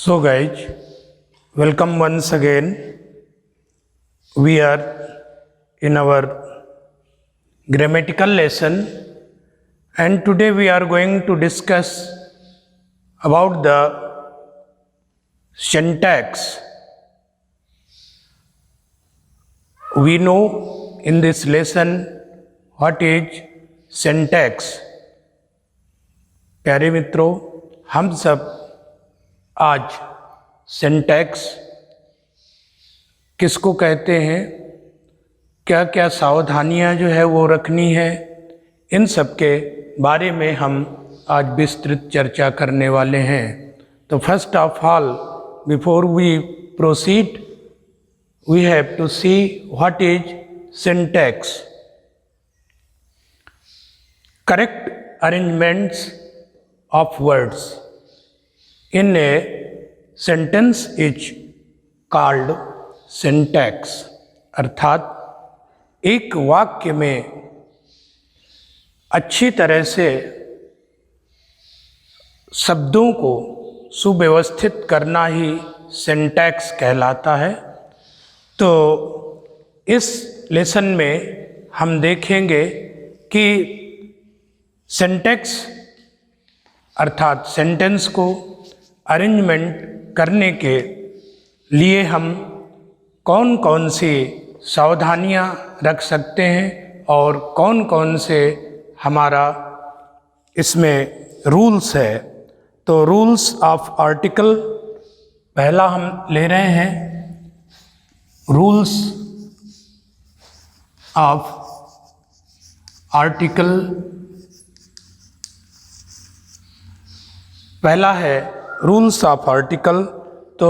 So guys, welcome once again. We are in our grammatical lesson and today we are going to discuss about the syntax. We know in this lesson what is syntax. प्यारे मित्रों, हम सब आज syntax किसको कहते हैं, क्या क्या सावधानियां जो है वो रखनी है, इन सब के बारे में हम आज विस्तृत चर्चा करने वाले हैं। तो first of all, before we proceed, we have to see what is syntax. Correct arrangements of words in a sentence is called syntax। अर्थात एक वाक्य में अच्छी तरह से शब्दों को सुव्यवस्थित करना ही सिंटैक्स कहलाता है। तो इस लेसन में हम देखेंगे कि सिंटैक्स अर्थात सेंटेंस को अरेंजमेंट करने के लिए हम कौन कौन सी सावधानियां रख सकते हैं और कौन कौन से हमारा इसमें रूल्स है। तो रूल्स ऑफ आर्टिकल पहला हम ले रहे हैं, रूल्स ऑफ आर्टिकल। पहला है रूल्स ऑफ आर्टिकल। तो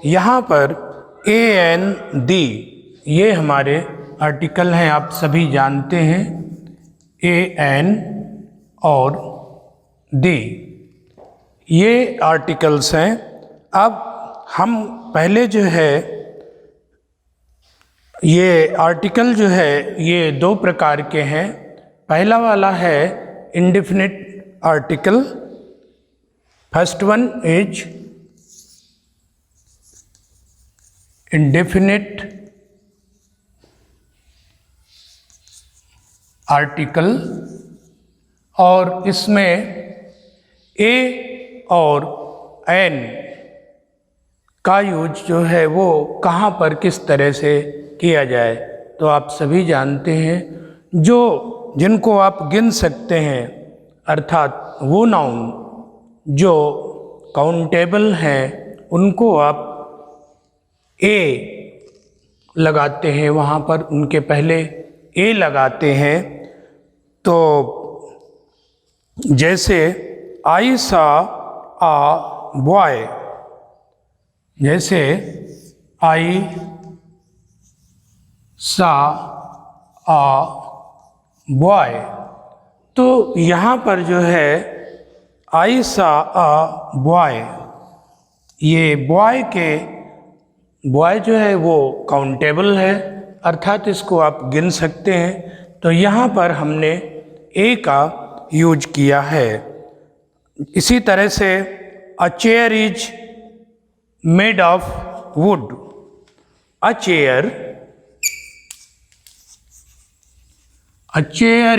यहाँ पर ए एन दी ये हमारे आर्टिकल हैं, आप सभी जानते हैं, ए एन और दी ये आर्टिकल्स हैं। अब हम पहले जो है ये आर्टिकल जो है ये दो प्रकार के हैं। पहला वाला है indefinite article. First one is indefinite article और इसमें ए और एन का यूज जो है वो कहाँ पर किस तरह से किया जाए। तो आप सभी जानते हैं, जिनको आप गिन सकते हैं, अर्थात वो नाउन जो काउंटेबल हैं उनको आप ए लगाते हैं, वहाँ पर उनके पहले ए लगाते हैं। तो जैसे आई सा आ बॉय, जैसे आई सा आ बॉय, तो यहाँ पर जो है आई सा आ बॉय, ये बॉय जो है वो काउंटेबल है, अर्थात इसको आप गिन सकते हैं। तो यहाँ पर हमने ए का यूज किया है। इसी तरह से a chair is made of wood, a chair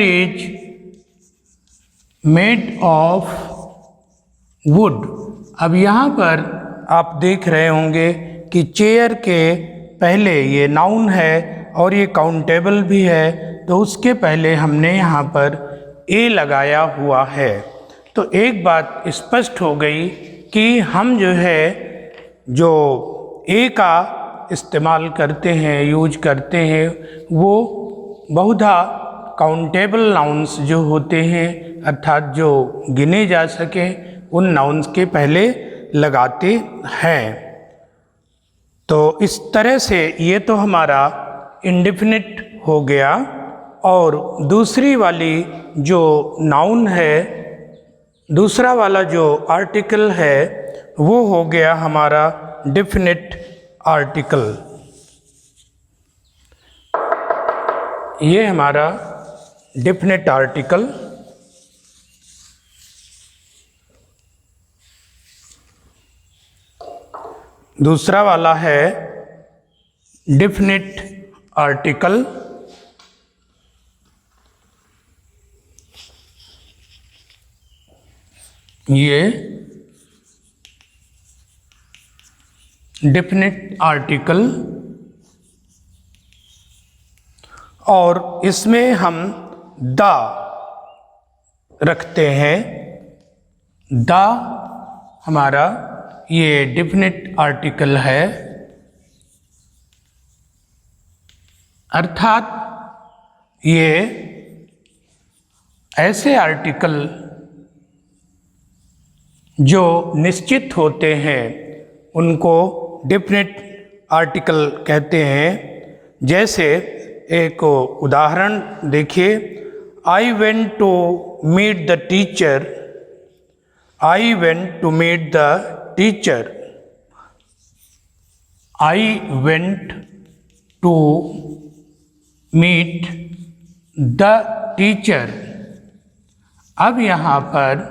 is made of wood. अब यहाँ पर आप देख रहे होंगे कि चेयर के पहले ये नाउन है और ये काउंटेबल भी है, तो उसके पहले हमने यहाँ पर ए लगाया हुआ है। तो एक बात स्पष्ट हो गई कि हम जो है जो ए का इस्तेमाल करते हैं, यूज करते हैं, वो बहुधा काउंटेबल नाउन्स जो होते हैं, अर्थात जो गिने जा सकें, उन नाउन्स के पहले लगाते हैं। तो इस तरह से ये तो हमारा इंडेफिनिट हो गया। और दूसरी वाली जो नाउन है, दूसरा वाला जो आर्टिकल है, वो हो गया हमारा डेफिनिट आर्टिकल। ये हमारा डेफिनिट आर्टिकल। दूसरा वाला है डिफिनिट आर्टिकल। ये डिफिनिट आर्टिकल, और इसमें हम द रखते हैं। द हमारा ये डिफिनिट आर्टिकल है, अर्थात ये ऐसे आर्टिकल जो निश्चित होते हैं उनको डिफिनिट आर्टिकल कहते हैं। जैसे एक उदाहरण देखिए, I went to meet the teacher. I went to meet the teacher. I went to meet the teacher. अब यहाँ पर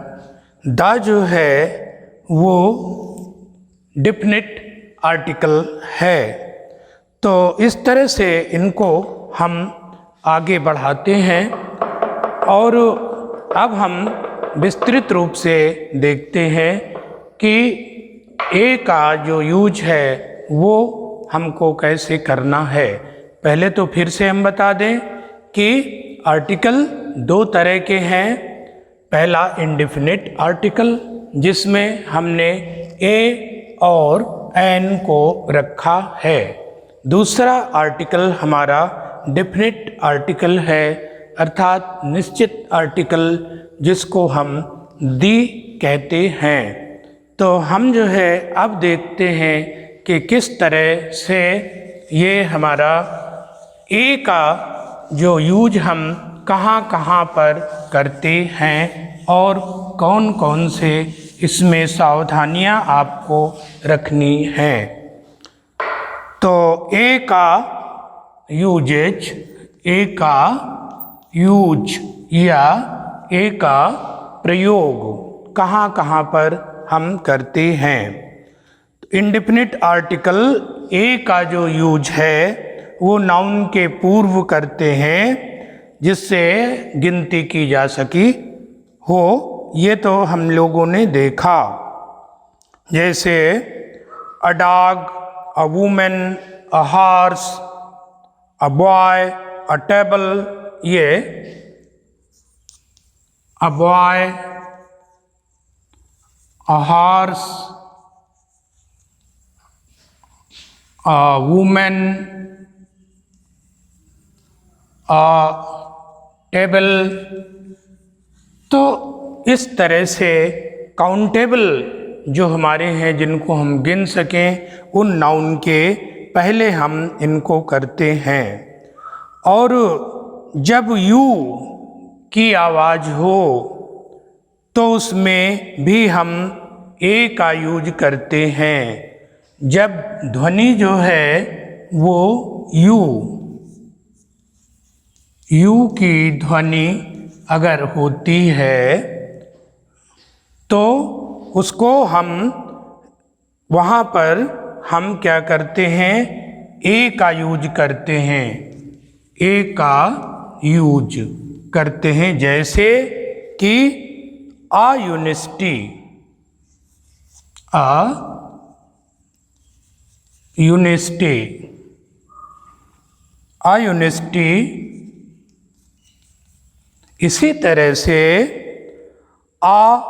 द जो है वो डिफिनिट आर्टिकल है। तो इस तरह से इनको हम आगे बढ़ाते हैं, और अब हम विस्तृत रूप से देखते हैं कि ए का जो यूज है वो हमको कैसे करना है। पहले तो फिर से हम बता दें कि आर्टिकल दो तरह के हैं। पहला इंडेफिनिट आर्टिकल, जिसमें हमने ए और एन को रखा है। दूसरा आर्टिकल हमारा डेफिनिट आर्टिकल है, अर्थात निश्चित आर्टिकल, जिसको हम दी कहते हैं। तो हम जो है अब देखते हैं कि किस तरह से ये हमारा ए का जो यूज हम कहाँ कहाँ पर करते हैं और कौन कौन से इसमें सावधानियाँ आपको रखनी हैं। तो ए का यूजेज, ए का यूज या ए का प्रयोग कहाँ कहाँ पर हम करते हैं। इंडेफिनिट आर्टिकल ए का जो यूज है वो नाउन के पूर्व करते हैं, जिससे गिनती की जा सकी हो। ये तो हम लोगों ने देखा। जैसे a dog, a women, a horse, a boy, a table. ये a boy, a horse, a women, a table. तो इस तरह से काउंटेबल जो हमारे हैं, जिनको हम गिन सकें, उन नाउन के पहले हम इनको करते हैं। और जब यू की आवाज़ हो तो उसमें भी हम ए का यूज करते हैं। जब ध्वनि जो है वो यू की ध्वनि अगर होती है तो उसको हम वहाँ पर हम क्या करते हैं, ए का यूज करते हैं। ए का यूज करते हैं, जैसे कि आ यूनिवर्सिटी, आ यूनिवर्सिटी, आ यूनिवर्सिटी। इसी तरह से आ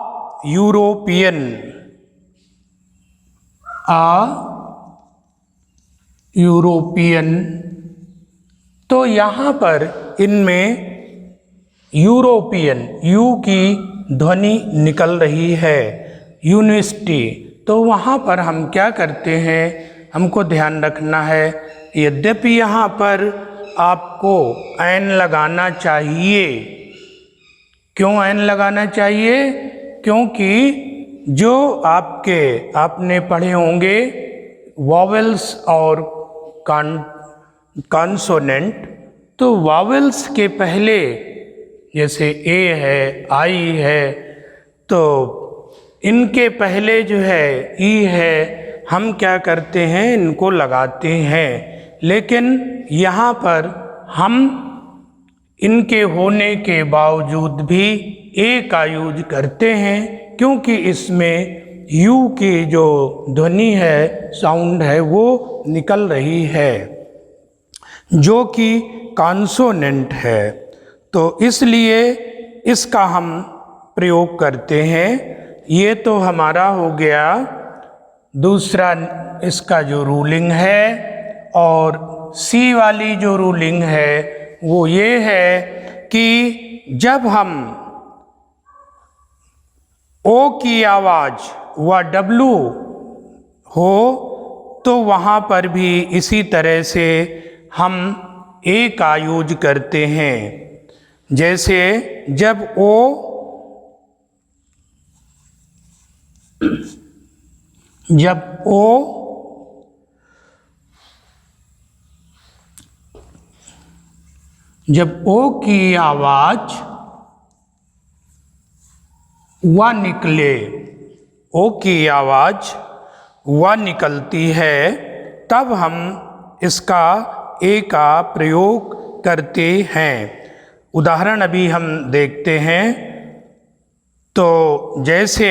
यूरोपियन, आ यूरोपियन। तो यहाँ पर इनमें यूरोपियन, यू की ध्वनि निकल रही है। यूनिवर्सिटी, तो वहाँ पर हम क्या करते हैं, हमको ध्यान रखना है, यद्यपि यहाँ पर आपको एन लगाना चाहिए। क्यों एन लगाना चाहिए? क्योंकि जो आपने पढ़े होंगे वॉवेल्स और कॉन्सोनेंट, तो वॉवेल्स के पहले जैसे ए है, आई है, तो इनके पहले जो है ई है, हम क्या करते हैं, इनको लगाते हैं। लेकिन यहाँ पर हम इनके होने के बावजूद भी ए का यूज करते हैं, क्योंकि इसमें यू की जो ध्वनि है, साउंड है, वो निकल रही है जो कि कॉन्सोनेंट है। तो इसलिए इसका हम प्रयोग करते हैं। ये तो हमारा हो गया दूसरा इसका जो रूलिंग है। और सी वाली जो रूलिंग है वो ये है कि जब हम ओ की आवाज़ व डब्लू हो तो वहाँ पर भी इसी तरह से हम ए का यूज करते हैं। जैसे जब ओ जब ओ की आवाज व निकले, ओ की आवाज व निकलती है, तब हम इसका ए का प्रयोग करते हैं। उदाहरण अभी हम देखते हैं। तो जैसे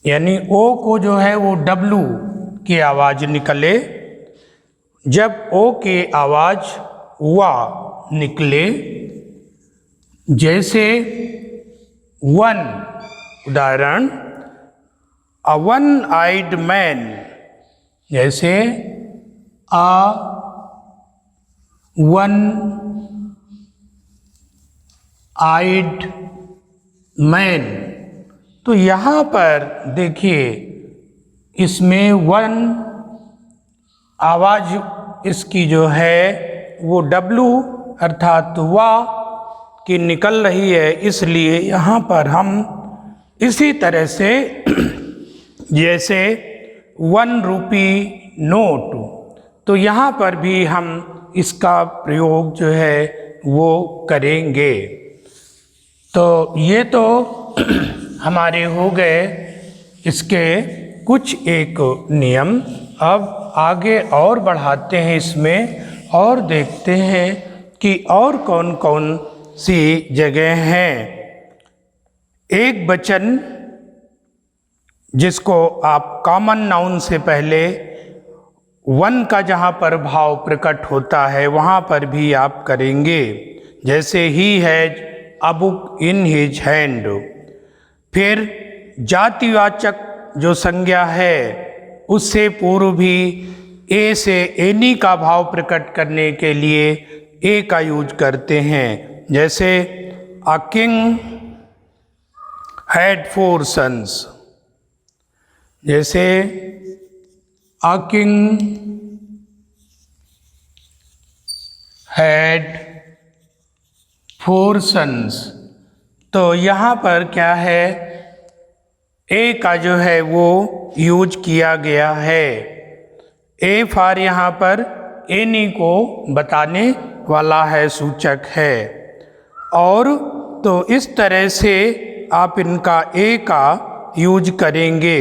यानी ओ को जो है वो डब्लू की आवाज़ निकले, जब ओ की आवाज़ वा निकले, जैसे वन, उदाहरण अ वन आइड मैन, जैसे अ वन आइड मैन। तो यहाँ पर देखिए, इसमें वन आवाज़ इसकी जो है वो डब्लू अर्थात वा की निकल रही है, इसलिए यहाँ पर हम इसी तरह से जैसे 1 रुपी नोट, तो यहाँ पर भी हम इसका प्रयोग जो है वो करेंगे। तो ये तो हमारे हो गए इसके कुछ एक नियम। अब आगे और बढ़ाते हैं इसमें और देखते हैं कि और कौन कौन सी जगह हैं। एक वचन जिसको आप कॉमन नाउन से पहले वन का जहाँ पर भाव प्रकट होता है वहाँ पर भी आप करेंगे। जैसे he has a book in his hand. फिर जातिवाचक जो संज्ञा है उससे पूर्व भी ए से एनी का भाव प्रकट करने के लिए ए का यूज करते हैं। जैसे अ किंग हैड 4 सन्स, जैसे अ किंग हैड 4 सन्स। तो यहाँ पर क्या है, ए का जो है वो यूज किया गया है। ए फॉर यहाँ पर एनी को बताने वाला है, सूचक है। और तो इस तरह से आप इनका ए का यूज करेंगे।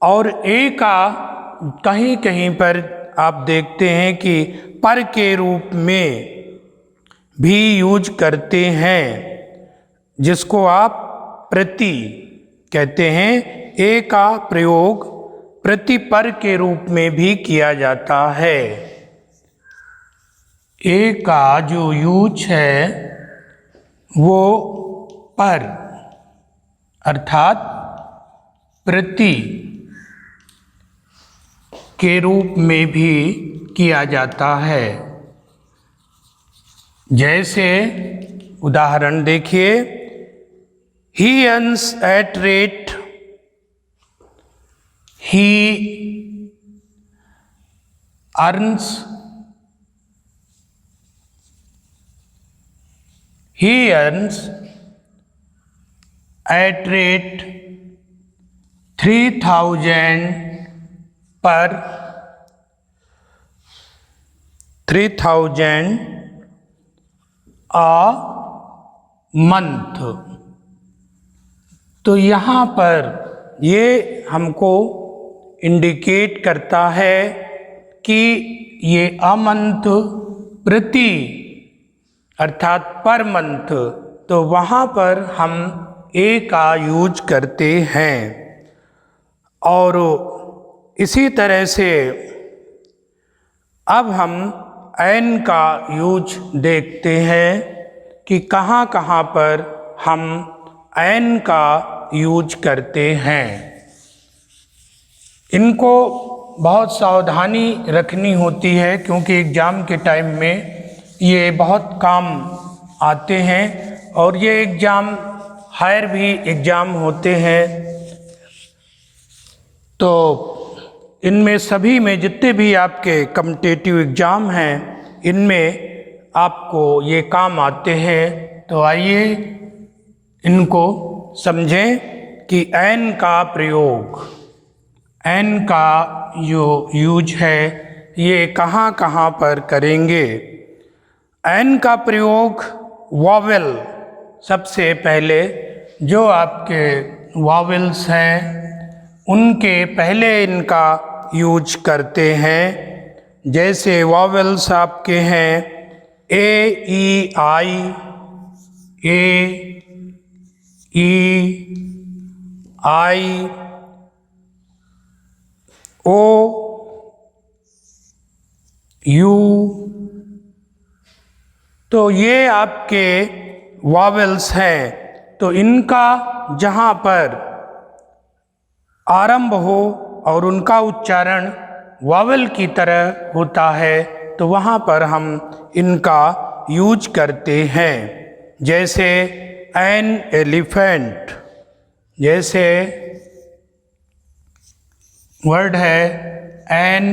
और ए का कहीं कहीं पर आप देखते हैं कि पर के रूप में भी यूज करते हैं, जिसको आप प्रति कहते हैं। ए का प्रयोग प्रति पर के रूप में भी किया जाता है। ए का जो यूज है वो पर अर्थात प्रति के रूप में भी किया जाता है। जैसे उदाहरण देखिए, he earns at rate, he earns, he earns at rate 3000 per 3000 a month। तो यहाँ पर ये हमको इंडिकेट करता है कि ये अ मंथ प्रति अर्थात पर मंथ, तो वहाँ पर हम ए का यूज करते हैं। और इसी तरह से अब हम एन का यूज देखते हैं कि कहाँ कहाँ पर हम एन का यूज करते हैं। इनको बहुत सावधानी रखनी होती है क्योंकि एग्ज़ाम के टाइम में ये बहुत काम आते हैं और ये एग्ज़ाम हायर भी एग्ज़ाम होते हैं। तो इनमें सभी में जितने भी आपके कॉम्पिटिटिव एग्ज़ाम हैं इनमें आपको ये काम आते हैं। तो आइए इनको समझें कि एन का प्रयोग, एन का जो यूज है ये कहाँ कहाँ पर करेंगे। एन का प्रयोग वॉवेल, सबसे पहले जो आपके वॉवेल्स हैं उनके पहले इनका यूज करते हैं। जैसे वॉवेल्स आपके हैं ए ई आई, ए ई आई, ओ यू। तो ये आपके वॉवेल्स हैं। तो इनका जहाँ पर आरंभ हो और उनका उच्चारण वॉवेल की तरह होता है तो वहाँ पर हम इनका यूज करते हैं। जैसे एन एलिफेंट, जैसे वर्ड है एन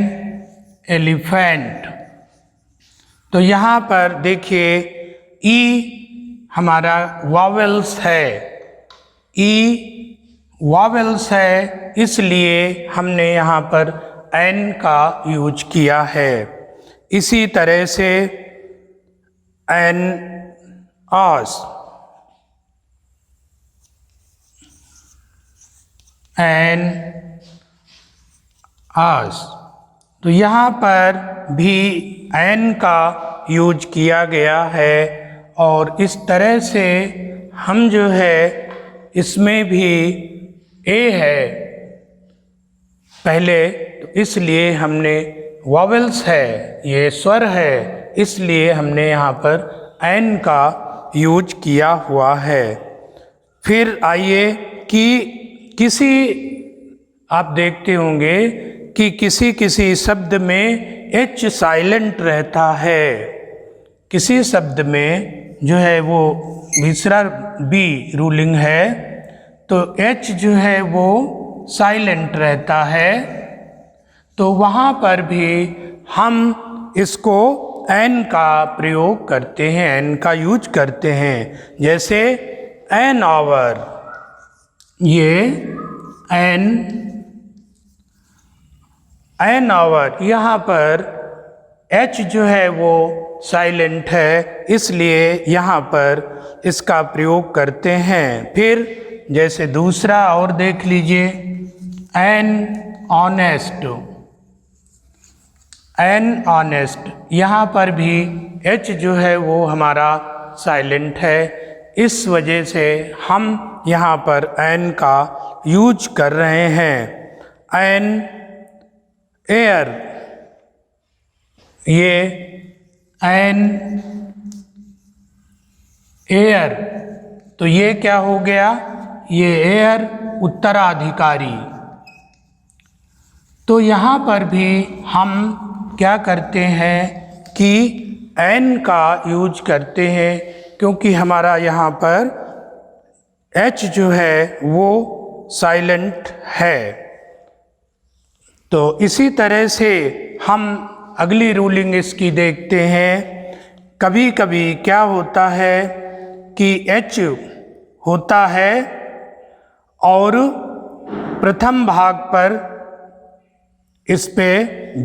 एलिफेंट। तो यहाँ पर देखिए ई हमारा वॉवेल्स है, ई वॉवेल्स है, इसलिए हमने यहाँ पर एन का यूज किया है। इसी तरह से एन आस, एन आस, तो यहाँ पर भी एन का यूज किया गया है। और इस तरह से हम जो है इसमें भी ए है पहले, तो इसलिए हमने वॉवेल्स है, ये स्वर है, इसलिए हमने यहाँ पर एन का यूज किया हुआ है। फिर आइए कि किसी, आप देखते होंगे कि किसी किसी शब्द में एच साइलेंट रहता है, किसी शब्द में जो है वो दूसरा बी रूलिंग है तो एच जो है वो साइलेंट रहता है। तो वहाँ पर भी हम इसको एन का प्रयोग करते हैं, एन का यूज करते हैं। जैसे एन आवर, ये एन आवर, यहाँ पर एच जो है वो साइलेंट है, इसलिए यहाँ पर इसका प्रयोग करते हैं। फिर जैसे दूसरा और देख लीजिए एन ऑनेस्ट, एन ऑनेस्ट, यहाँ पर भी एच जो है वो हमारा साइलेंट है, इस वजह से हम यहाँ पर एन का यूज कर रहे हैं। एन एयर, ये एन एयर, तो ये क्या हो गया, ये एयर उत्तराधिकारी। तो यहाँ पर भी हम क्या करते हैं कि एन का यूज करते हैं क्योंकि हमारा यहाँ पर एच जो है वो साइलेंट है। तो इसी तरह से हम अगली रूलिंग इसकी देखते हैं। कभी कभी क्या होता है कि एच होता है और प्रथम भाग पर इस पे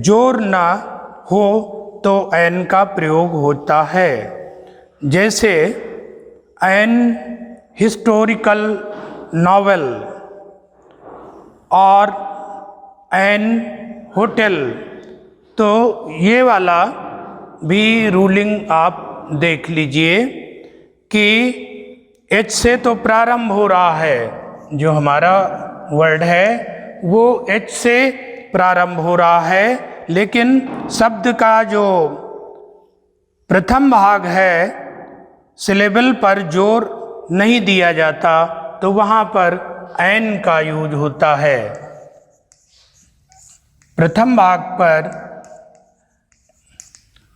जोर ना हो तो एन का प्रयोग होता है। जैसे एन हिस्टोरिकल नॉवेल और एन होटल। तो ये वाला भी रूलिंग आप देख लीजिए कि एच से तो प्रारंभ हो रहा है, जो हमारा वर्ड है वो एच से प्रारंभ हो रहा है, लेकिन शब्द का जो प्रथम भाग है सिलेबल पर जोर नहीं दिया जाता, तो वहाँ पर एन का यूज होता है। प्रथम भाग पर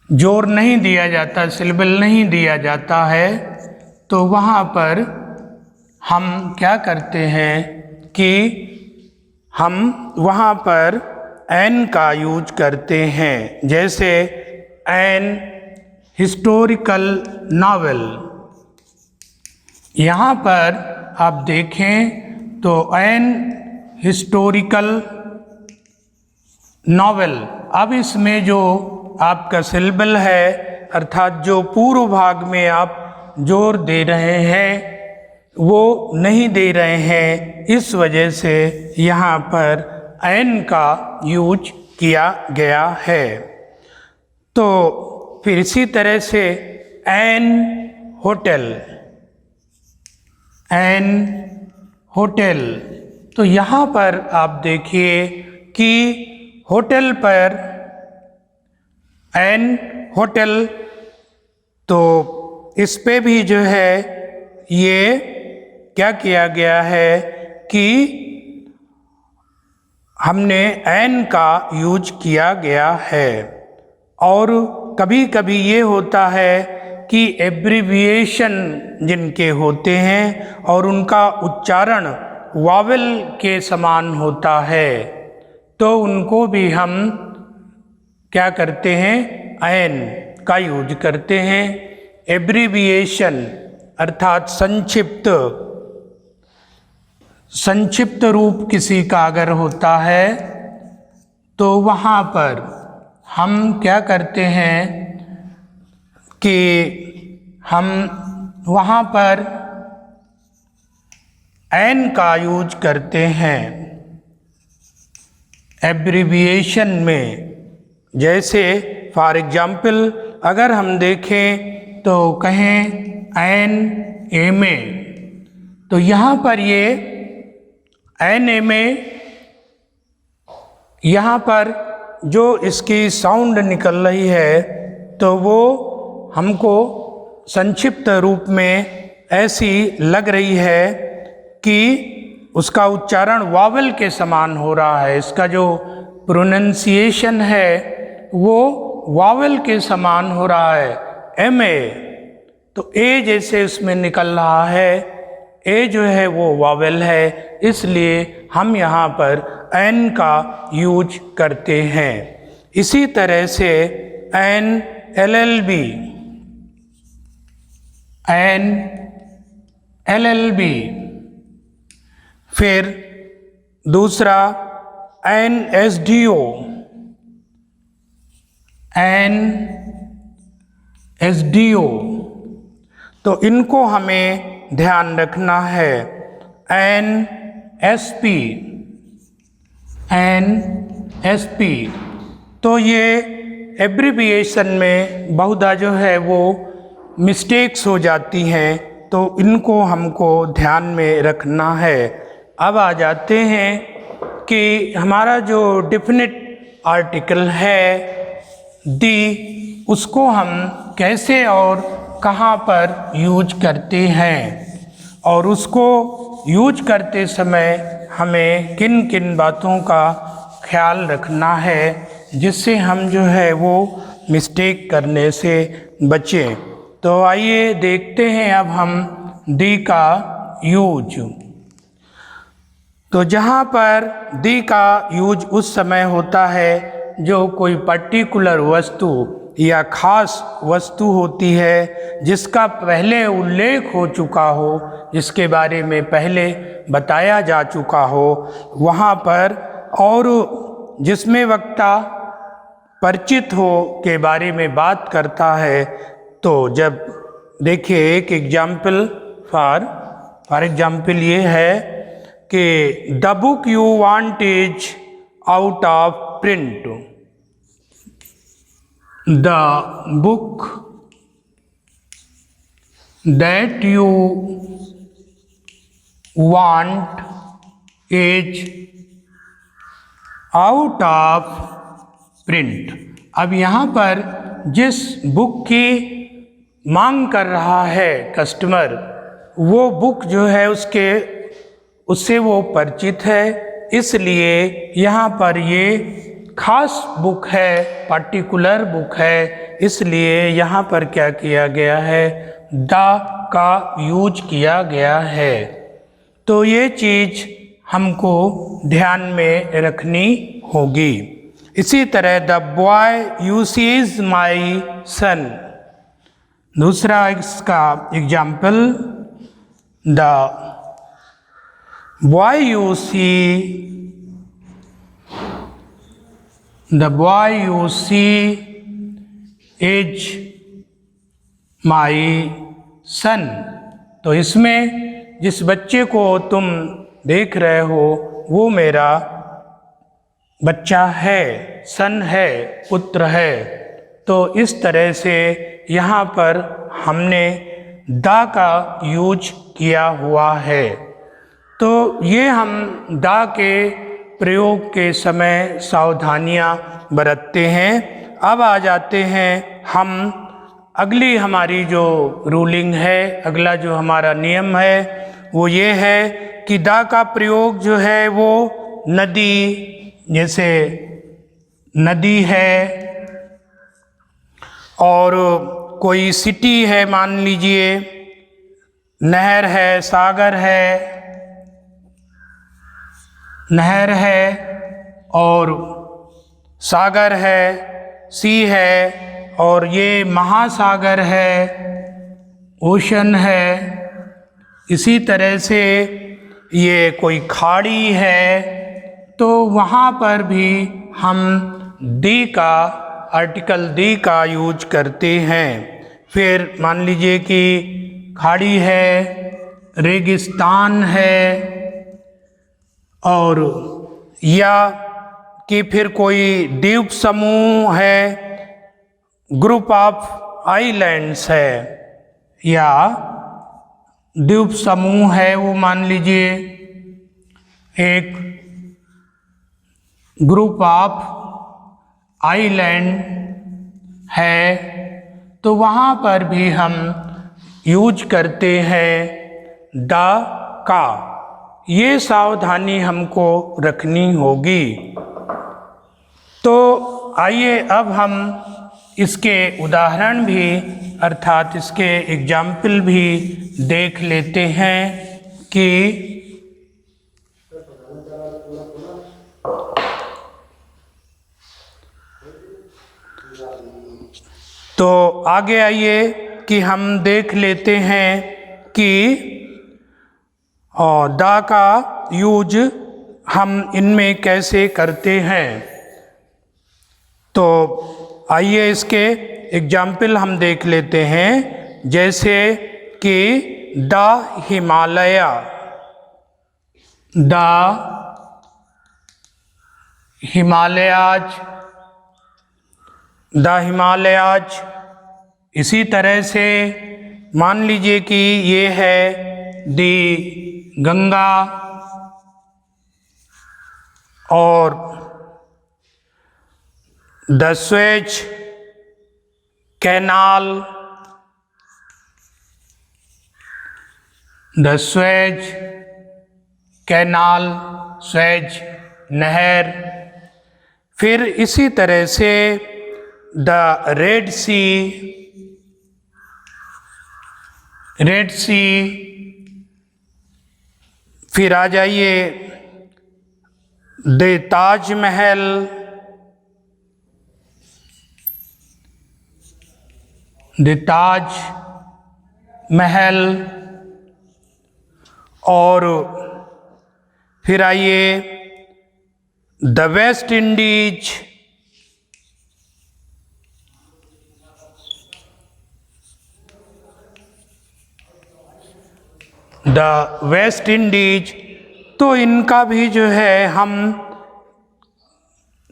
जोर नहीं दिया जाता, सिलेबल नहीं दिया जाता है, तो वहाँ पर हम क्या करते हैं कि हम वहाँ पर एन का यूज करते हैं। जैसे एन हिस्टोरिकल नावल, यहाँ पर आप देखें तो एन हिस्टोरिकल नावल। अब इसमें जो आपका सिलेबल है, अर्थात जो पूर्व भाग में आप जोर दे रहे हैं वो नहीं दे रहे हैं, इस वजह से यहाँ पर एन का यूज किया गया है। तो फिर इसी तरह से एन होटल, एन होटल, तो यहाँ पर आप देखिए कि होटल पर एन होटल, तो इस पे भी जो है ये क्या किया गया है कि हमने एन का यूज किया गया है। और कभी कभी ये होता है कि एब्रिविएशन जिनके होते हैं और उनका उच्चारण वावेल के समान होता है, तो उनको भी हम क्या करते हैं, एन का यूज करते हैं। एब्रिविएशन अर्थात संक्षिप्त रूप किसी का अगर होता है तो वहाँ पर हम क्या करते हैं कि हम वहाँ पर एन का यूज करते हैं एब्रिविएशन में। जैसे फॉर एग्जाम्पल अगर हम देखें तो कहें एन एम ए, तो यहाँ पर ये एन एम ए, यहाँ पर जो इसकी साउंड निकल रही है तो वो हमको संक्षिप्त रूप में ऐसी लग रही है कि उसका उच्चारण वावल के समान हो रहा है। इसका जो प्रोनंसिएशन है वो वावल के समान हो रहा है, एम ए। तो ए जैसे इसमें निकल रहा है, ए जो है वो वावेल है, इसलिए हम यहाँ पर एन का यूज करते हैं। इसी तरह से N L L B, N L L B, फिर दूसरा N S D O, N S D O, तो इनको हमें ध्यान रखना है। N S P, N S P, तो ये एब्रिविएशन में बहुधा जो है वो मिस्टेक्स हो जाती हैं, तो इनको हमको ध्यान में रखना है। अब आ जाते हैं कि हमारा जो डेफिनेट आर्टिकल है दी, उसको हम कैसे और कहाँ पर यूज करते हैं, और उसको यूज करते समय हमें किन किन बातों का ख्याल रखना है जिससे हम जो है वो मिस्टेक करने से बचें। तो आइए देखते हैं अब हम दी का यूज। तो जहाँ पर दी का यूज उस समय होता है जो कोई पर्टिकुलर वस्तु या खास वस्तु होती है जिसका पहले उल्लेख हो चुका हो, जिसके बारे में पहले बताया जा चुका हो वहाँ पर, और जिसमें वक्ता परिचित हो के बारे में बात करता है। तो जब देखिए एक एग्जाम्पल फॉर फॉर एग्जाम्पल ये है कि the book you want is out of print, the book that you want is out of print. अब यहाँ पर जिस बुक की मांग कर रहा है कस्टमर, वो बुक जो है उससे वो परिचित है, इसलिए यहाँ पर ये खास बुक है, पार्टिकुलर बुक है, इसलिए यहाँ पर क्या किया गया है, द का यूज किया गया है। तो ये चीज़ हमको ध्यान में रखनी होगी। इसी तरह the boy uses my son, दूसरा इसका example, the boy you see is my son. तो इसमें जिस बच्चे को तुम देख रहे हो वो मेरा बच्चा है, सन है, पुत्र है। तो इस तरह से यहाँ पर हमने द का यूज किया हुआ है। तो ये हम द के प्रयोग के समय सावधानियाँ बरतते हैं। अब आ जाते हैं हम अगली हमारी जो रूलिंग है, अगला जो हमारा नियम है वो ये है कि द का प्रयोग जो है वो नदी, जैसे नदी है और कोई सिटी है, मान लीजिए नहर है, सागर है, नहर है और सागर है, सी है, और ये महासागर है, ओशन है। इसी तरह से ये कोई खाड़ी है, तो वहाँ पर भी हम दी का, आर्टिकल दी का यूज करते हैं। फिर मान लीजिए कि खाड़ी है, रेगिस्तान है, और या कि फिर कोई द्वीप समूह है, ग्रुप ऑफ आइलैंड्स है, या द्वीप समूह है, वो मान लीजिए एक ग्रुप ऑफ आइलैंड है, तो वहाँ पर भी हम यूज करते हैं द का। ये सावधानी हमको रखनी होगी। तो आइए अब हम इसके उदाहरण भी, अर्थात इसके एग्जाम्पल भी देख लेते हैं कि तो आगे आइए कि हम देख लेते हैं कि द का यूज हम इनमें कैसे करते हैं। तो आइए इसके एग्जाम्पल हम देख लेते हैं, जैसे कि the Himalaya, the Himalayas, the Himalayas. इसी तरह से मान लीजिए कि ये है दी गंगा, और the Suez canal, the Suez canal, Suez नहर। फिर इसी तरह से द रेड सी, रेड सी। फिर आ जाइए द ताजमहल, द ताज महल। और फिर आइए the West Indies, the West Indies, तो इनका भी जो है हम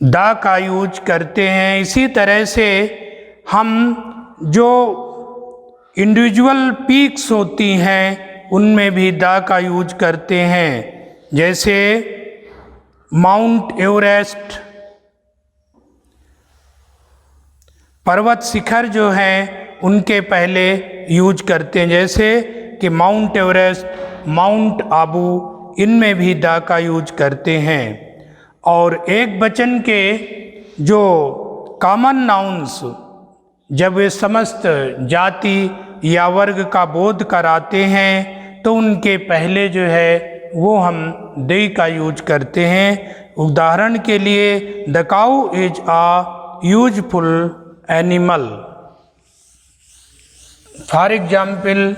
द का यूज करते हैं। इसी तरह से हम जो इंडिविजुअल पीक्स होती हैं उनमें भी द का यूज करते हैं, जैसे माउंट एवरेस्ट, पर्वत शिखर जो हैं उनके पहले यूज करते हैं, जैसे कि माउंट एवरेस्ट, माउंट आबू, इनमें भी द का यूज करते हैं। और एक वचन के जो कॉमन नाउन्स जब वे समस्त जाति या वर्ग का बोध कराते हैं तो उनके पहले जो है वो हम दे का यूज करते हैं। उदाहरण के लिए the cow is a useful animal. For example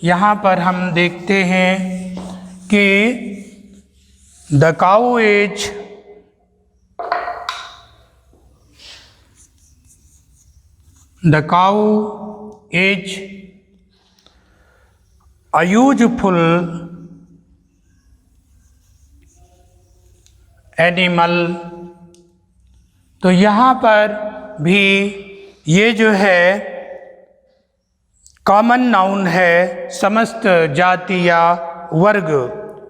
यहाँ पर हम देखते हैं कि the cow is a useful animal। तो यहाँ पर भी ये जो है कॉमन नाउन है, समस्त जाति या वर्ग,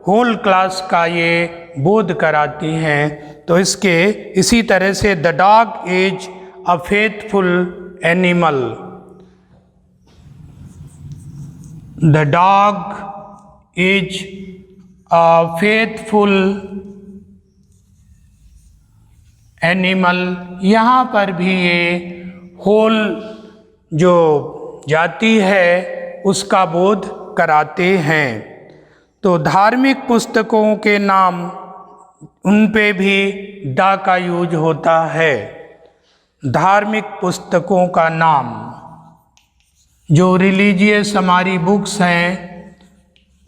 होल क्लास का ये बोध कराती हैं। तो इसके इसी तरह से the dog is a faithful animal. The dog is a faithful animal. यहाँ पर भी ये होल जो जाति है उसका बोध कराते हैं। तो धार्मिक पुस्तकों के नाम, उन पे भी द का यूज होता है। धार्मिक पुस्तकों का नाम, जो रिलीजियस हमारी बुक्स हैं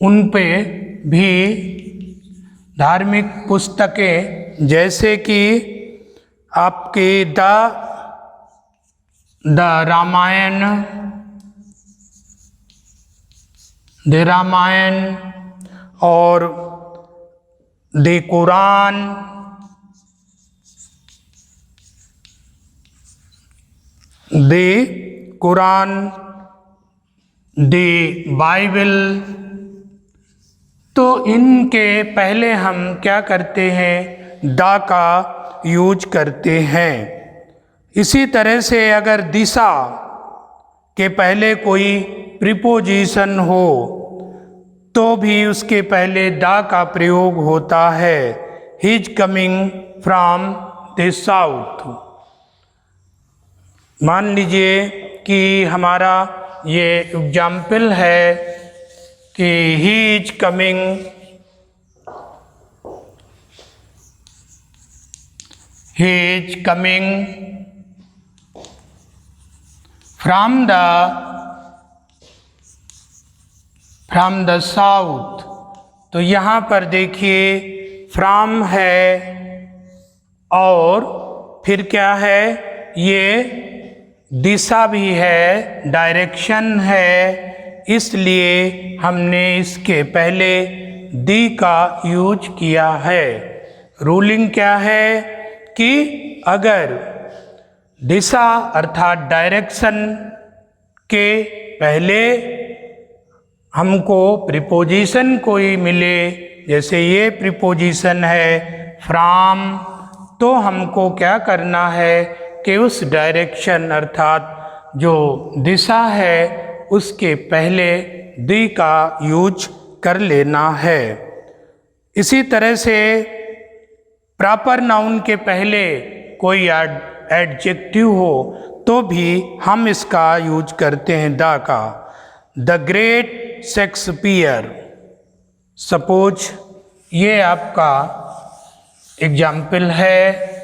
उन पे भी धार्मिक पुस्तकें, जैसे कि आपके द रामायण और द कुरान, द बाइबल। तो इनके पहले हम क्या करते हैं, द का यूज करते हैं। इसी तरह से अगर दिशा के पहले कोई प्रीपोजिशन हो तो भी उसके पहले द का प्रयोग होता है। He is coming from the south. मान लीजिए कि हमारा ये एग्जाम्पल है कि he is coming from the south. तो यहाँ पर देखिए फ्रॉम है और फिर क्या है, ये दिशा भी है, डायरेक्शन है, इसलिए हमने इसके पहले दी का यूज किया है। रूलिंग क्या है कि अगर दिशा अर्थात डायरेक्शन के पहले हमको प्रीपोजिशन कोई मिले, जैसे ये प्रीपोजिशन है फ्रॉम, तो हमको क्या करना है कि उस डायरेक्शन अर्थात जो दिशा है उसके पहले दी का यूज कर लेना है। इसी तरह से प्रॉपर नाउन के पहले कोई एडजेक्टिव हो तो भी हम इसका यूज करते हैं द का। द ग्रेट शेक्सपियर, सपोज ये आपका एग्जाम्पल है।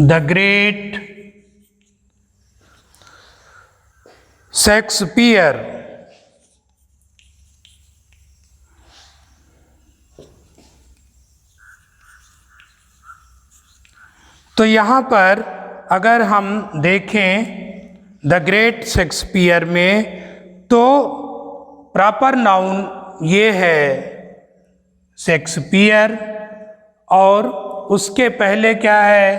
द ग्रेट शेक्सपियर तो यहाँ पर अगर हम देखें द ग्रेट शेक्सपियर में, तो प्रॉपर नाउन ये है शेक्सपियर, और उसके पहले क्या है,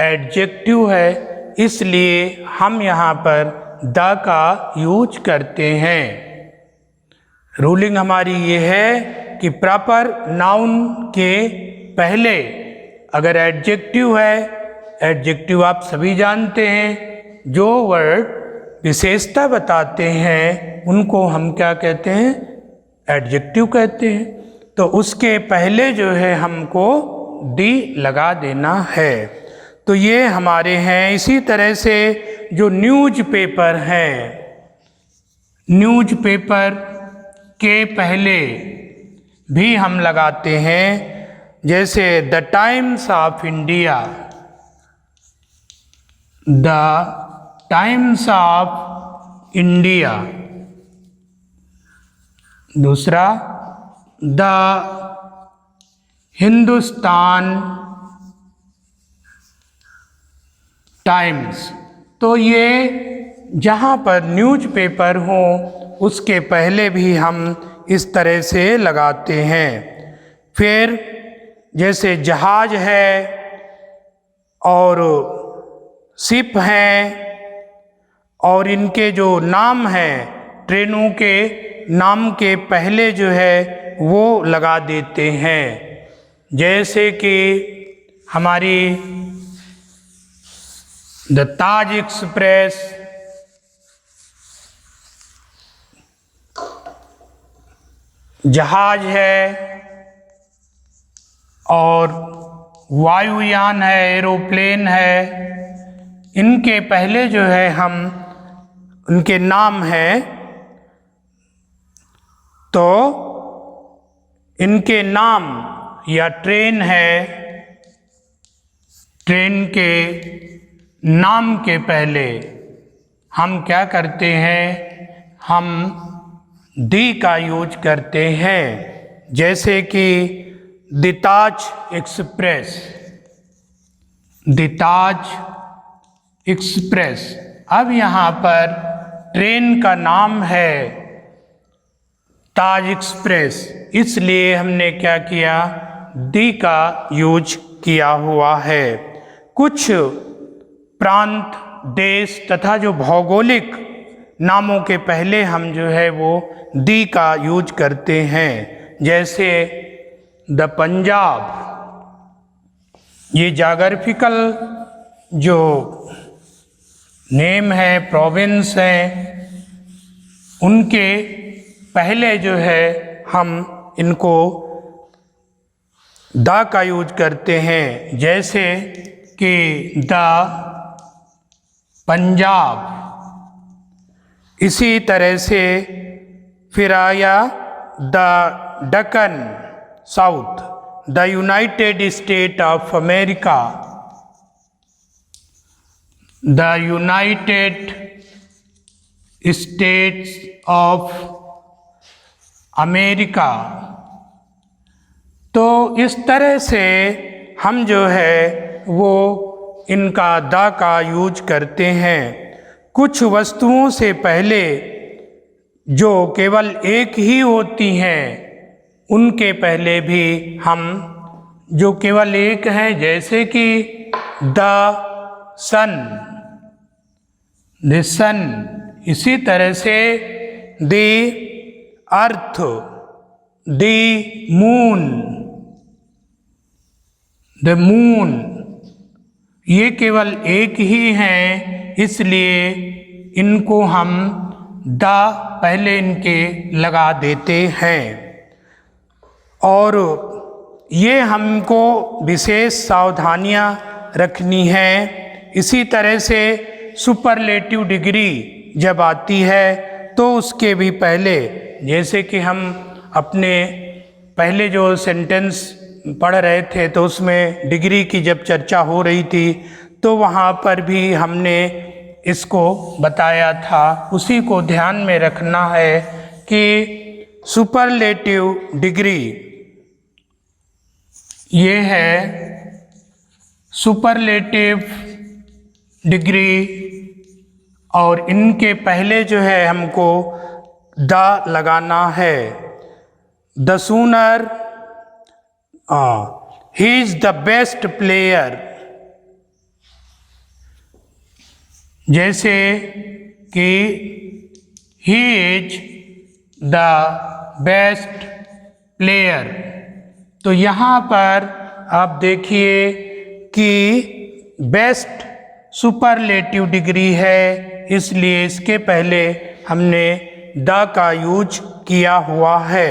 एडजेक्टिव है, इसलिए हम यहाँ पर द का यूज करते हैं। रूलिंग हमारी ये है कि प्रॉपर नाउन के पहले अगर एडजेक्टिव है, एडजेक्टिव आप सभी जानते हैं, जो वर्ड विशेषता बताते हैं उनको हम क्या कहते हैं, एडजेक्टिव कहते हैं। तो उसके पहले जो है हमको डी लगा देना है। तो ये हमारे हैं। इसी तरह से जो न्यूज़पेपर हैं, न्यूज़पेपर के पहले भी हम लगाते हैं, जैसे the times of India, the times of India. दूसरा द हिंदुस्तान टाइम्स। तो ये जहाँ पर न्यूज़पेपर हो उसके पहले भी हम इस तरह से लगाते हैं। फिर जैसे जहाज है और शिप हैं, और इनके जो नाम हैं, ट्रेनों के नाम के पहले जो है वो लगा देते हैं। जैसे कि हमारी द ताज एक्सप्रेस, जहाज है और वायुयान है, एरोप्लेन है, इनके पहले जो है हम उनके नाम हैं, तो इनके नाम, या ट्रेन है, ट्रेन के नाम के पहले हम क्या करते हैं, हम दी का यूज करते हैं। जैसे कि the Taj express, the Taj express. अब यहाँ पर ट्रेन का नाम है ताज एक्सप्रेस, इसलिए हमने क्या किया, दी का यूज किया हुआ है। कुछ प्रांत, देश तथा जो भौगोलिक नामों के पहले हम जो है वो दी का यूज करते हैं। जैसे द पंजाब, ये जाग्राफिकल जो नेम है, प्रोविंस हैं, उनके पहले जो है हम इनको द का यूज करते हैं। जैसे कि द पंजाब। इसी तरह से फिर आया the Deccan south, the United State of America, the United States of America. तो इस तरह से हम जो है वो इनका द का यूज करते हैं। कुछ वस्तुओं से पहले जो केवल एक ही होती हैं, उनके पहले भी हम जो केवल एक हैं, जैसे कि द सन, द सन। इसी तरह से the earth, the moon, the moon. ये केवल एक ही हैं, इसलिए इनको हम द पहले इनके लगा देते हैं। और ये हमको विशेष सावधानियां रखनी हैं। इसी तरह से सुपरलेटिव डिग्री जब आती है तो उसके भी पहले, जैसे कि हम अपने पहले जो सेंटेंस पढ़ रहे थे तो उसमें डिग्री की जब चर्चा हो रही थी तो वहाँ पर भी हमने इसको बताया था। उसी को ध्यान में रखना है कि सुपरलेटिव डिग्री ये है सुपरलेटिव डिग्री, और इनके पहले जो है हमको द लगाना है। The sooner he is the best player, जैसे कि he is the best player. तो यहाँ पर आप देखिए कि बेस्ट सुपरलेटिव डिग्री है, इसलिए इसके पहले हमने द का यूज किया हुआ है।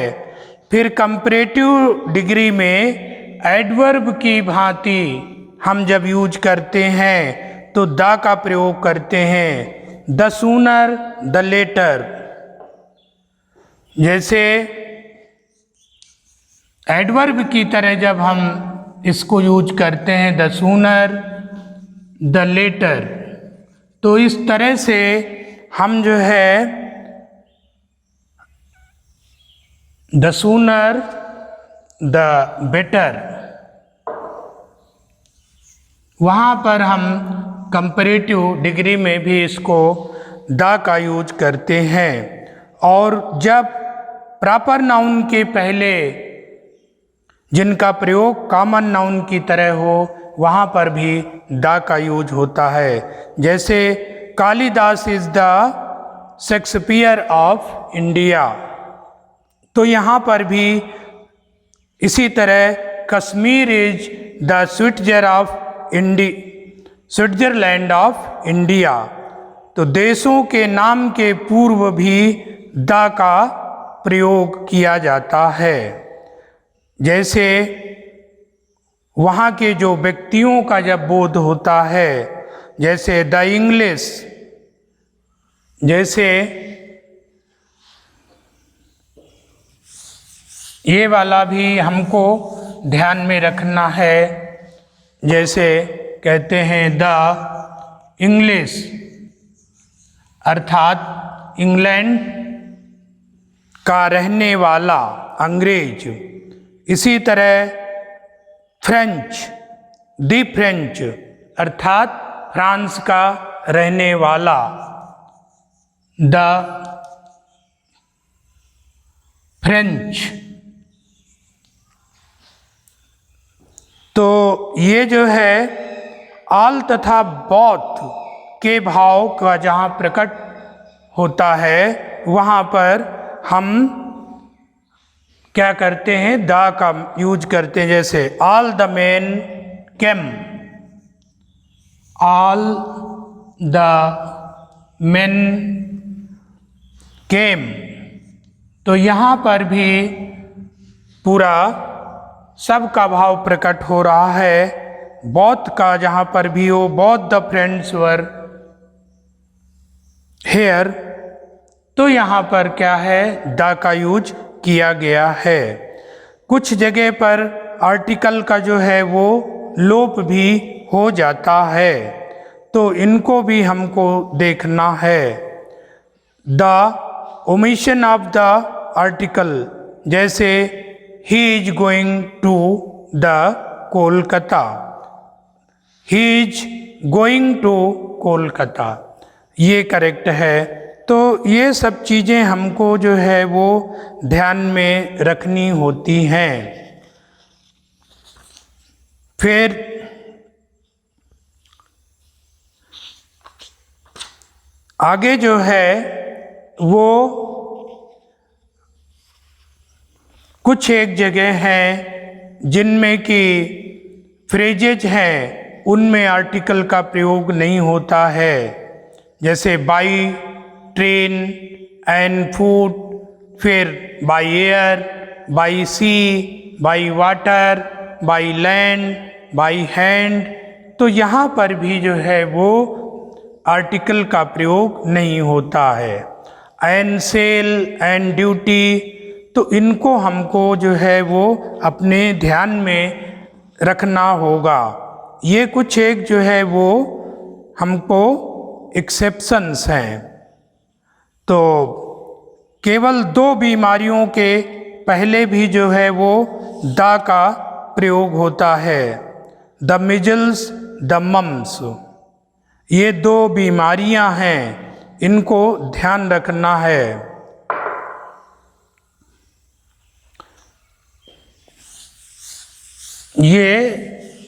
फिर कंपैरेटिव डिग्री में एडवर्ब की भांति हम जब यूज करते हैं तो द का प्रयोग करते हैं। द सूनर द लेटर, जैसे एडवर्ब की तरह जब हम इसको यूज करते हैं द सूनर द लेटर, तो इस तरह से हम जो है द सूनर द बेटर, वहाँ पर हम कंपैरेटिव डिग्री में भी इसको द का यूज करते हैं। और जब प्रॉपर नाउन के पहले जिनका प्रयोग कॉमन नाउन की तरह हो, वहाँ पर भी द का यूज होता है। जैसे Kalidas is the Shakespeare of India, तो यहाँ पर भी इसी तरह Kashmir is the Switzerland of India. तो देशों के नाम के पूर्व भी द का प्रयोग किया जाता है। जैसे वहाँ के जो व्यक्तियों का जब बोध होता है, जैसे द इंग्लिश, जैसे ये वाला भी हमको ध्यान में रखना है। जैसे कहते हैं द इंग्लिश, अर्थात इंग्लैंड का रहने वाला अंग्रेज। इसी तरह फ्रेंच, द फ्रेंच, अर्थात फ्रांस का रहने वाला। The French. तो ये जो है आल तथा बोथ के भाव का जहाँ प्रकट होता है, वहाँ पर हम क्या करते हैं, द का यूज करते हैं। जैसे all the men came, all the men came, तो यहाँ पर भी पूरा सब का भाव प्रकट हो रहा है। बोथ का जहाँ पर भी हो, both the friends were here, तो यहाँ पर क्या है, द का यूज किया गया है। कुछ जगह पर आर्टिकल का जो है वो लोप भी हो जाता है, तो इनको भी हमको देखना है। The omission of the article, जैसे he is going to the Kolkata, he is going to Kolkata, ये करेक्ट है। तो ये सब चीज़ें हमको जो है वो ध्यान में रखनी होती हैं। फिर आगे जो है वो कुछ एक जगह हैं जिनमें कि फ्रेजेज हैं, उनमें आर्टिकल का प्रयोग नहीं होता है। जैसे बाई ट्रेन एंड फूड, फिर by air, by sea, by water, by land, by hand, तो यहाँ पर भी जो है वो आर्टिकल का प्रयोग नहीं होता है। एंड सेल एंड ड्यूटी, तो इनको हमको जो है वो अपने ध्यान में रखना होगा। ये कुछ एक जो है वो हमको एक्सेप्शंस हैं। तो केवल 2 बीमारियों के पहले भी जो है वो द का प्रयोग होता है। The measles, the mumps. ये 2 बीमारियां हैं, इनको ध्यान रखना है। ये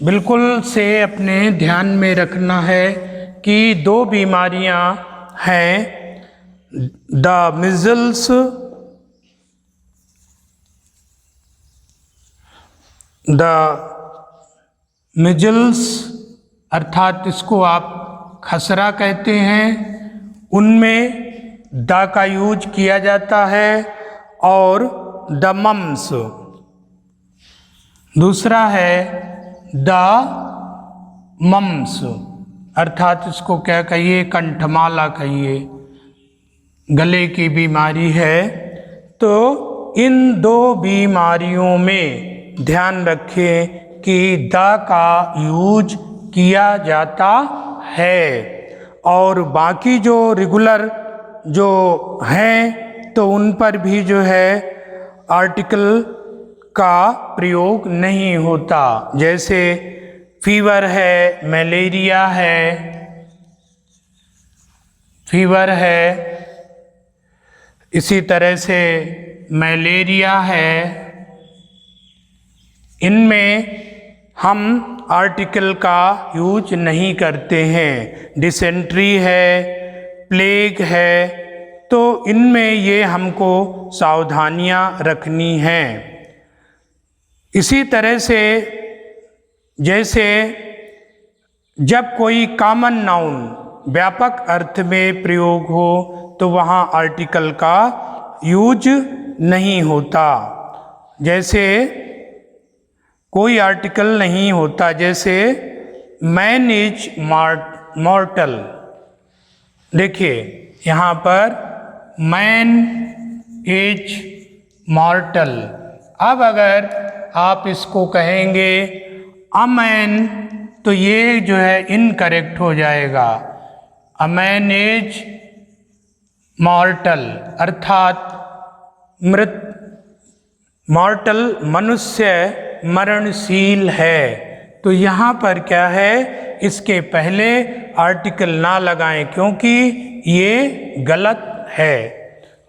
बिल्कुल से अपने ध्यान में रखना है कि 2 बीमारियां हैं, द मिजल्स, अर्थात इसको आप खसरा कहते हैं, उनमें द का यूज किया जाता है, और द मम्स दूसरा है द मम्स, अर्थात इसको क्या कहिए, कंठमाला कहिए, गले की बीमारी है। तो इन 2 बीमारियों में ध्यान रखें कि द का यूज किया जाता है, और बाकी जो रेगुलर जो हैं तो उन पर भी जो है आर्टिकल का प्रयोग नहीं होता। जैसे फीवर है, मलेरिया है, इसी तरह से मलेरिया है, इनमें हम आर्टिकल का यूज नहीं करते हैं। डिसेंट्री है, प्लेग है, तो इनमें ये हमको सावधानियां रखनी हैं। इसी तरह से जैसे जब कोई कॉमन नाउन व्यापक अर्थ में प्रयोग हो तो वहाँ आर्टिकल का यूज नहीं होता। जैसे कोई आर्टिकल नहीं होता, जैसे मैन इज मॉर्टल। देखिए यहाँ पर मैन इज मॉर्टल। अब अगर आप इसको कहेंगे अ मैन, तो ये जो है इनकरेक्ट हो जाएगा। अ मैन इज मॉर्टल, अर्थात मॉर्टल मनुष्य मरणशील है। तो यहाँ पर क्या है, इसके पहले आर्टिकल ना लगाएं, क्योंकि ये गलत है।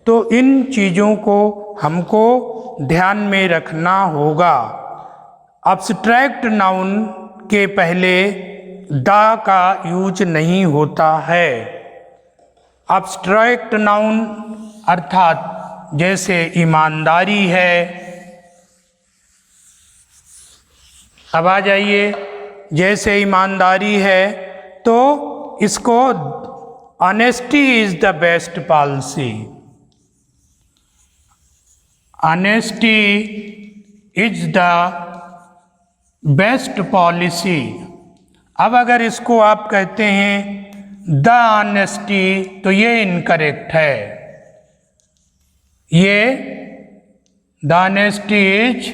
तो इन चीज़ों को हमको ध्यान में रखना होगा। अब्स्ट्रैक्ट नाउन के पहले द का यूज नहीं होता है। अब्स्ट्रैक्ट नाउन अर्थात जैसे ईमानदारी है। अब आ जाइए, जैसे ईमानदारी है तो इसको honesty is the best policy. Honesty is the best policy. अब अगर इसको आप कहते हैं द ऑनेस्टी, तो ये इनकरेक्ट है। ये the honesty is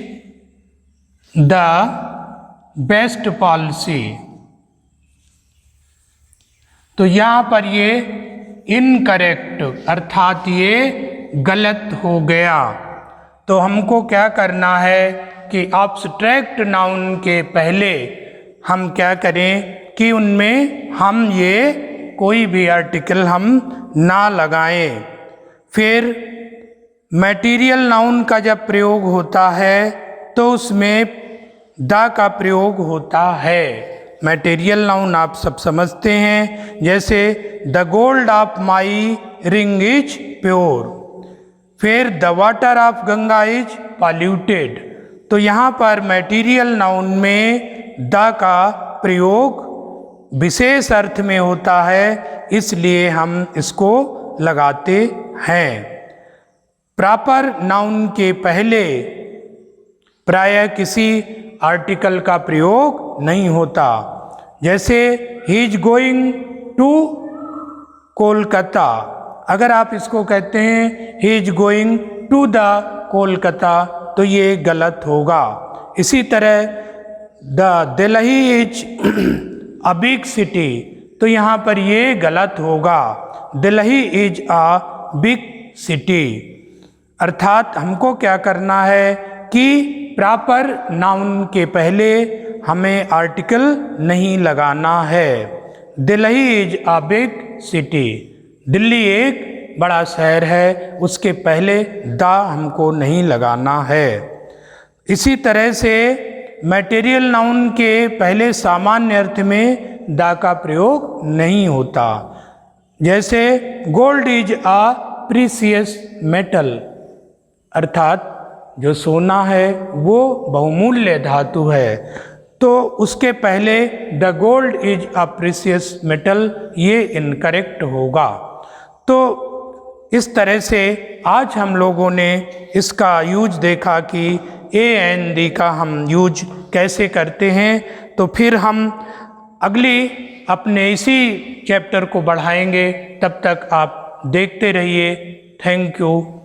the best policy, तो यहाँ पर ये इनकरेक्ट अर्थात ये गलत हो गया। तो हमको क्या करना है कि अब्स्ट्रैक्ट नाउन के पहले हम क्या करें कि उनमें हम ये कोई भी आर्टिकल हम ना लगाएं। फिर मटेरियल नाउन का जब प्रयोग होता है तो उसमें द का प्रयोग होता है। मटेरियल नाउन आप सब समझते हैं, जैसे the gold of my ring is pure. फिर the water of Ganga is polluted. तो यहाँ पर मटेरियल नाउन में द का प्रयोग विशेष अर्थ में होता है, इसलिए हम इसको लगाते हैं। प्रॉपर नाउन के पहले प्रायः किसी आर्टिकल का प्रयोग नहीं होता। जैसे he is going to Kolkata, अगर आप इसको कहते हैं he is going to the Kolkata, तो ये गलत होगा। इसी तरह the Delhi is a big city, तो यहाँ पर ये गलत होगा। Delhi is a big city, अर्थात हमको क्या करना है कि प्रॉपर नाउन के पहले हमें आर्टिकल नहीं लगाना है। Delhi is a big city, Delhi एक बड़ा शहर है, उसके पहले द हमको नहीं लगाना है। इसी तरह से मटेरियल नाउन के पहले सामान्य अर्थ में द का प्रयोग नहीं होता। जैसे gold is a precious metal, अर्थात जो सोना है वो बहुमूल्य धातु है, तो उसके पहले the gold is a precious metal, ये इनकरेक्ट होगा। तो इस तरह से आज हम लोगों ने इसका यूज देखा कि ए एन डी का हम यूज कैसे करते हैं। तो फिर हम अगली अपने इसी चैप्टर को बढ़ाएंगे, तब तक आप देखते रहिए। Thank you.